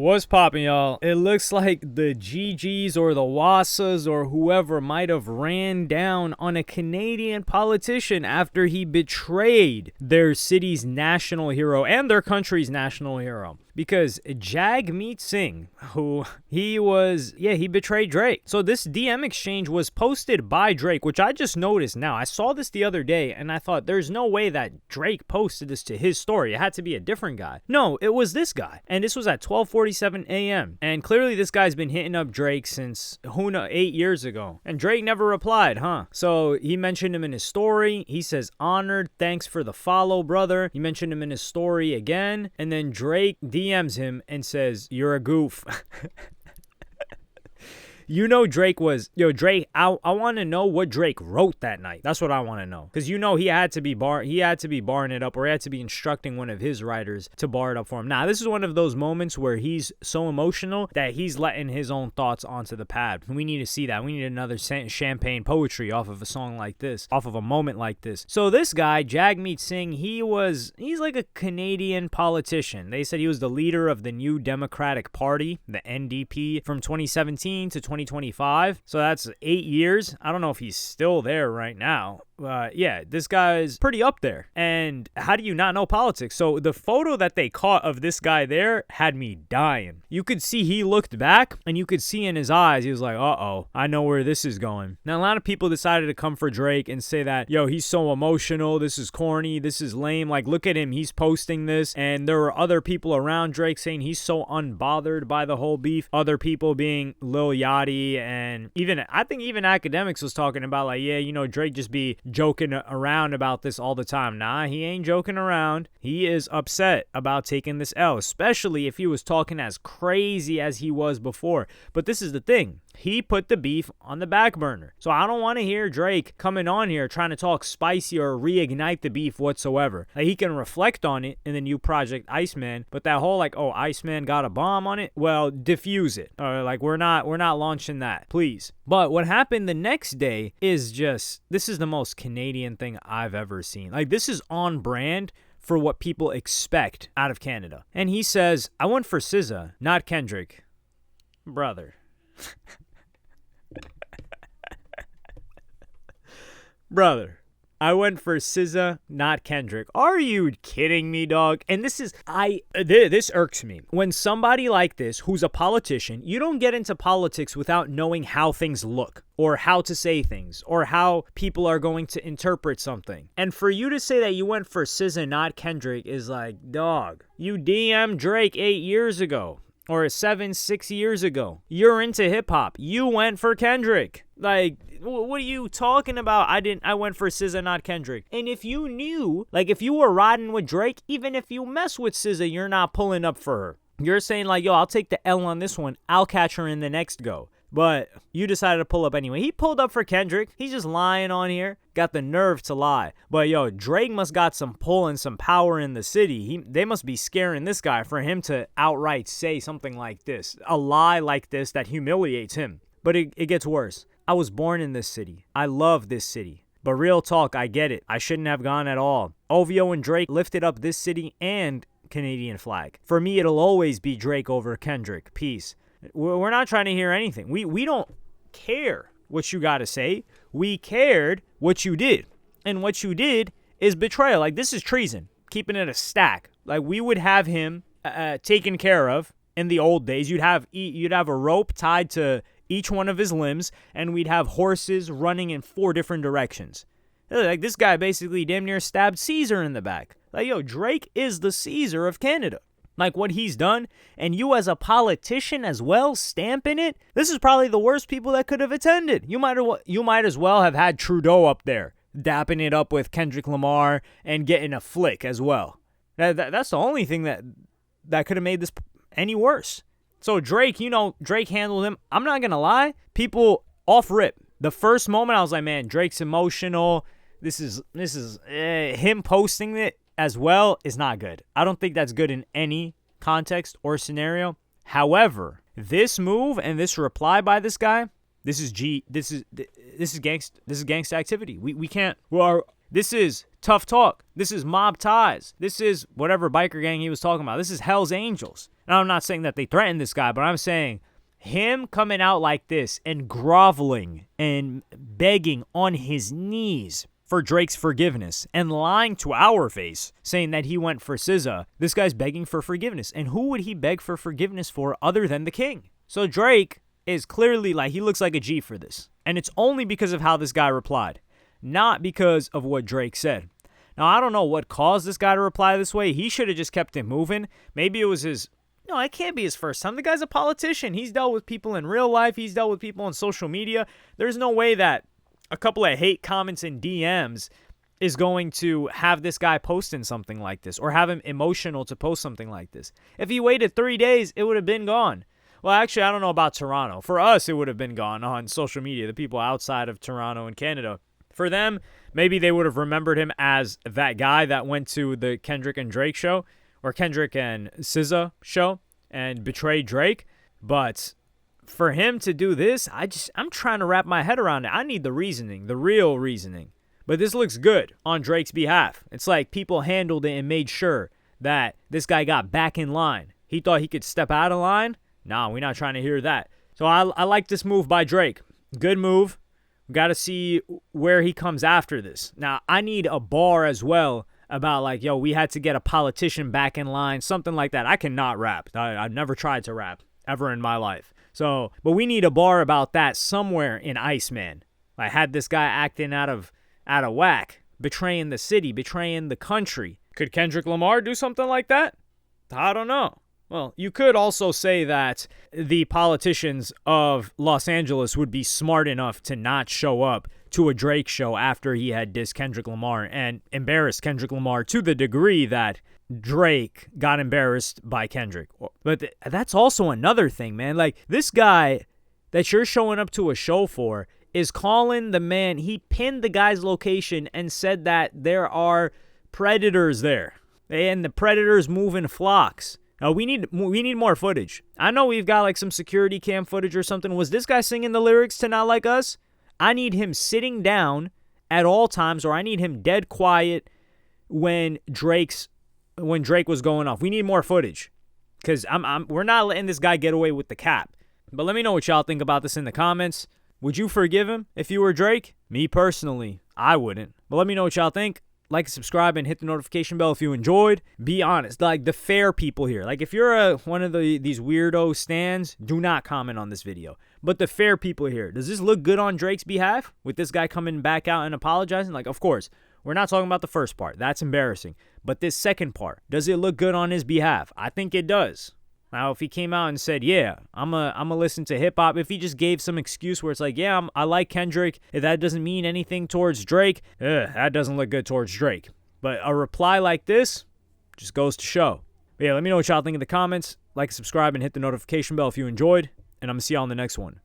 What's poppin', y'all? It looks like the GGs or the Wassas or whoever might have ran down on a Canadian politician after he betrayed their city's national hero and their country's national hero. Because Jagmeet Singh, he betrayed Drake. So this DM exchange was posted by Drake, which I just noticed now. I saw this the other day and I thought there's no way that Drake posted this to his story. It had to be a different guy. No, it was this guy. And this was at 12:47 a.m. And clearly this guy's been hitting up Drake since 8 years ago. And Drake never replied, huh? So he mentioned him in his story. He says, honored, thanks for the follow, brother. He mentioned him in his story again. And then Drake DMs him and says, you're a goof. You know Drake was, Drake, I want to know what Drake wrote that night. That's what I want to know. Because he had to be barring it up, or he had to be instructing one of his writers to bar it up for him. Now, this is one of those moments where he's so emotional that he's letting his own thoughts onto the pad. We need to see that. We need another champagne poetry off of a song like this, off of a moment like this. So this guy, Jagmeet Singh, he's like a Canadian politician. They said he was the leader of the New Democratic Party, the NDP, from 2017 to 2025. So that's 8 years. I don't know if he's still there right now. Yeah, this guy's pretty up there. And how do you not know politics? So the photo that they caught of this guy there had me dying. You could see he looked back and you could see in his eyes, he was like, uh-oh, I know where this is going. Now, a lot of people decided to come for Drake and say that, he's so emotional. This is corny. This is lame. Like, look at him. He's posting this. And there were other people around Drake saying he's so unbothered by the whole beef. Other people being Lil Yachty, and I think even Academics was talking about like, Drake just be joking around about this all the time. Nah, he ain't joking around. He is upset about taking this L, especially if he was talking as crazy as he was before. But this is the thing. He put the beef on the back burner. So I don't want to hear Drake coming on here trying to talk spicy or reignite the beef whatsoever. Like, he can reflect on it in the new project Iceman, but that whole Iceman got a bomb on it, well, diffuse it. We're not launching that, please. But what happened the next day is this is the most Canadian thing I've ever seen. Like, this is on brand for what people expect out of Canada. And he says, I went for SZA, not Kendrick. Brother. Brother, I went for SZA, not Kendrick. Are you kidding me, dog? And this irks me. When somebody like this, who's a politician, you don't get into politics without knowing how things look, or how to say things, or how people are going to interpret something. And for you to say that you went for SZA, not Kendrick, is like, dog, you DM'd Drake 8 years ago. Or 6 years ago. You're into hip-hop. You went for Kendrick. Like, what are you talking about? I went for SZA, not Kendrick. And if you knew, like, if you were riding with Drake, even if you mess with SZA, you're not pulling up for her. You're saying, like, I'll take the L on this one. I'll catch her in the next go. But you decided to pull up anyway. He pulled up for Kendrick. He's just lying on here. Got the nerve to lie. But Drake must got some pull and some power in the city. They must be scaring this guy for him to outright say something like this. A lie like this that humiliates him. But it gets worse. I was born in this city. I love this city. But real talk, I get it. I shouldn't have gone at all. OVO and Drake lifted up this city and Canadian flag. For me, it'll always be Drake over Kendrick. Peace. We're not trying to hear anything. We don't care what you got to say. We cared what you did. And what you did is betrayal. Like, this is treason. Keeping it a stack. Like, we would have him taken care of in the old days. You'd have a rope tied to each one of his limbs, and we'd have horses running in 4 different directions. Like, this guy basically damn near stabbed Caesar in the back. Like, Drake is the Caesar of Canada. Like, what he's done, and you as a politician as well stamping it, this is probably the worst people that could have attended. You might as well have had Trudeau up there, dapping it up with Kendrick Lamar and getting a flick as well. That's the only thing that could have made this any worse. So Drake, Drake handled him. I'm not going to lie. People off rip. The first moment I was like, man, Drake's emotional. This is him posting it as well is not good. I don't think that's good in any context or scenario. However, this move and this reply by this guy, this is gangsta activity. We can't. Well, This is tough talk. This is mob ties. This is whatever biker gang he was talking about. This is Hell's Angels. Now, I'm not saying that they threatened this guy, but I'm saying him coming out like this and groveling and begging on his knees for Drake's forgiveness and lying to our face, saying that he went for SZA. This guy's begging for forgiveness. And who would he beg for forgiveness for other than the king? So Drake is clearly like, he looks like a G for this. And it's only because of how this guy replied, not because of what Drake said. Now, I don't know what caused this guy to reply this way. He should have just kept it moving. Maybe it was his... No, it can't be his first time. The guy's a politician. He's dealt with people in real life. He's dealt with people on social media. There's no way that a couple of hate comments and DMs is going to have this guy posting something like this or have him emotional to post something like this. If he waited 3 days, it would have been gone. Well, actually, I don't know about Toronto. For us, it would have been gone on social media, the people outside of Toronto and Canada. For them, maybe they would have remembered him as that guy that went to the Kendrick and Drake show or Kendrick and SZA show and betrayed Drake. But for him to do this, I'm trying to wrap my head around it. I need the reasoning, the real reasoning. But this looks good on Drake's behalf. It's like people handled it and made sure that this guy got back in line. He thought he could step out of line. Nah, we're not trying to hear that. So I like this move by Drake. Good move. We got to see where he comes after this. Now, I need a bar as well about like, yo, we had to get a politician back in line, something like that. I cannot rap. I've never tried to rap ever in my life. So, but we need a bar about that somewhere in Iceman. I had this guy acting out of whack, betraying the city, betraying the country. Could Kendrick Lamar do something like that? I don't know. Well, you could also say that the politicians of Los Angeles would be smart enough to not show up to a Drake show after he had dissed Kendrick Lamar and embarrassed Kendrick Lamar to the degree that Drake got embarrassed by Kendrick. But that's also another thing, man. Like, this guy that you're showing up to a show for is calling the man, he pinned the guy's location and said that there are predators there. And the predators move in flocks. We need more footage. I know we've got like some security cam footage or something. Was this guy singing the lyrics to Not Like Us? I need him sitting down at all times, or I need him dead quiet when Drake was going off. We need more footage because we're not letting this guy get away with the cap. But let me know what y'all think about this in the comments. Would you forgive him if you were Drake? Me personally, I wouldn't. But let me know what y'all think. Like, subscribe, and hit the notification bell if you enjoyed. Be honest. Like, the fair people here. Like, if you're one of these weirdo stans, do not comment on this video. But the fair people here. Does this look good on Drake's behalf? With this guy coming back out and apologizing? Like, of course, we're not talking about the first part. That's embarrassing. But this second part, does it look good on his behalf? I think it does. Now, if he came out and said, yeah, I'm a listen to hip-hop, if he just gave some excuse where it's like, yeah, I like Kendrick, if that doesn't mean anything towards Drake, that doesn't look good towards Drake. But a reply like this just goes to show. But yeah, let me know what y'all think in the comments. Like, subscribe, and hit the notification bell if you enjoyed, and I'm going to see y'all in the next one.